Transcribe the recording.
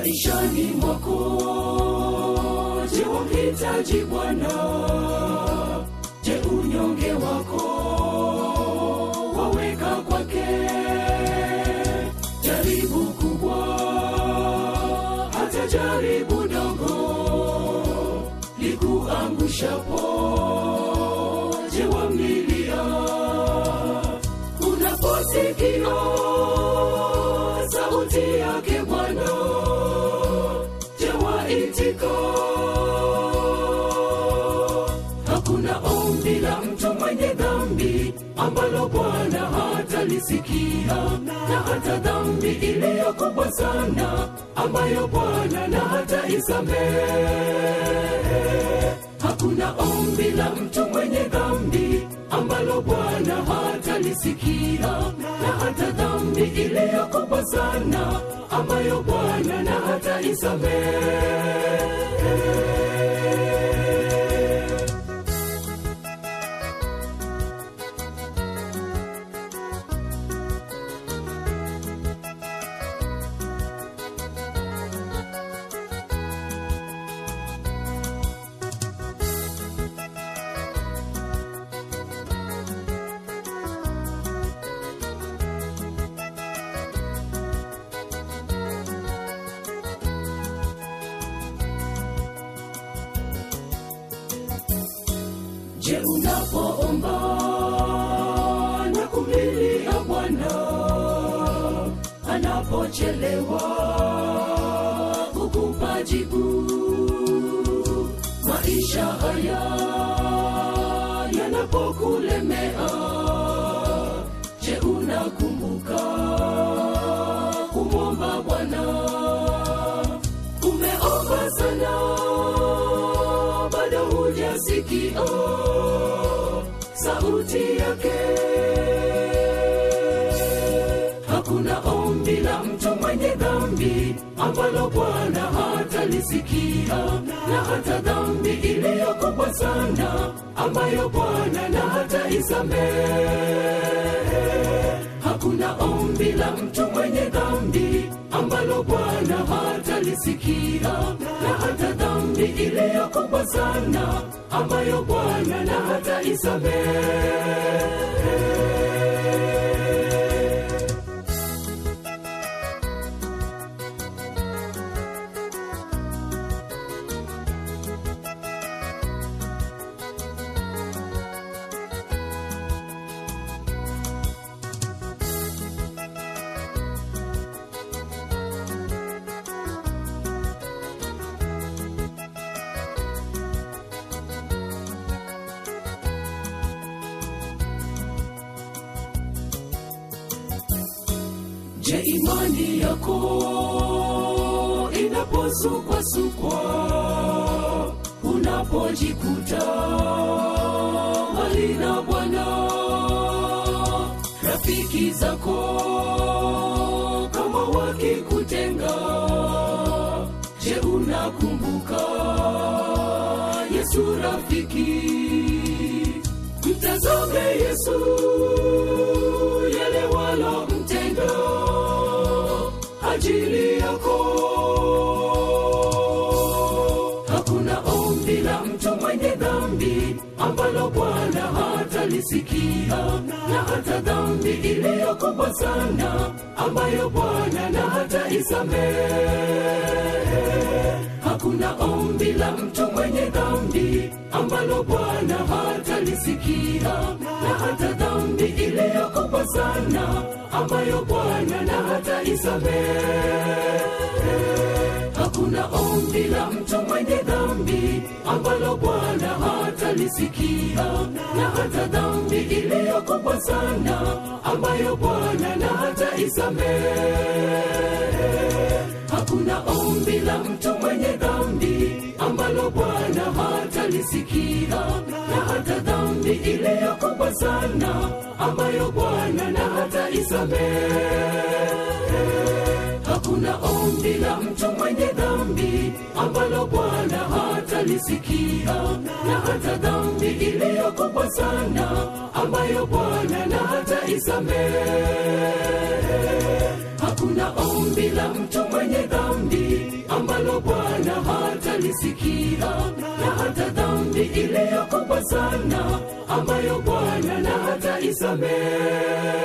maishani mwako. Je, wamhitaji Bwana? Je, unyonge wako waweka kwake? Jaribu kubwa hata jaribu dogo likuangushapo, je, wamlilia? Unaposikia sauti yake Bwana, je, waitika? Hakuna ombi la mtu mwenye dhambi ambalo Bwana hatalisikia, na hata dhambi iliyo kubwa sana ambayo Bwana na hataisamehe. Hakuna ombi la mtu mwenye dhambi ambalo Bwana hatalisikia, na hata dhambi iliyo kubwa sana ambayo Bwana na hataisamehe. Je, unapoomba na kumlilia Bwana, anapochelewa kukupa jibu? Maisha haya yanapokulemea, je, unakumbuka kumwomba Bwana? Umeomba sana, bado hujasikia sauti yake. Hakuna ombi la mtu mwenye dhambi ambalo Bwana hatalisikia, na hata dhambi iliyo kubwa sana ambayo Bwana na hataisamehe. Hakuna ombi la mtu mwenye dhambi ambalo Bwana hatalisikia, na hata dhambi iliyo kubwa sana ambayo Bwana na hataisamehe. Je, imani yako inaposukwa-sukwa, unapojikuta mbali na Bwana, rafiki zako kama wakikutenga, je, unakumbuka Yesu rafiki? Mtazame Yesu, yale walomtenda ajili yako. Hakuna ombi la mtu mwenye dhambi ambalo Bwana hatalisikia, na hata dhambi iliyo kubwa sana ambayo Bwana na hataisamehe. Hakuna ombi la mtu mwenye dhambi ambalo Bwana hatalisikia, na hata dhambi iliyo kubwa sana ambayo Bwana na hataisamehe. Hakuna ombi la mtu mwenye dhambi ambalo Bwana hatalisikia, na hata dhambi iliyo kubwa sana ambayo Bwana na hataisamehe. Hakuna ombi la mtu mwenye dhambi ambalo Bwana hatalisikia, na hata dhambi iliyo kubwa sana ambayo Bwana na hataisamehe. Hakuna ombi la mtu mwenye dhambi ambalo Bwana hatalisikia, na hata dhambi iliyo kubwa sana ambayo Bwana na hataisamehe. Hakuna ombi la mtu mwenye dhambi na hata dhambi iliyo kubwa sana ambayo Bwana na hata isamehe.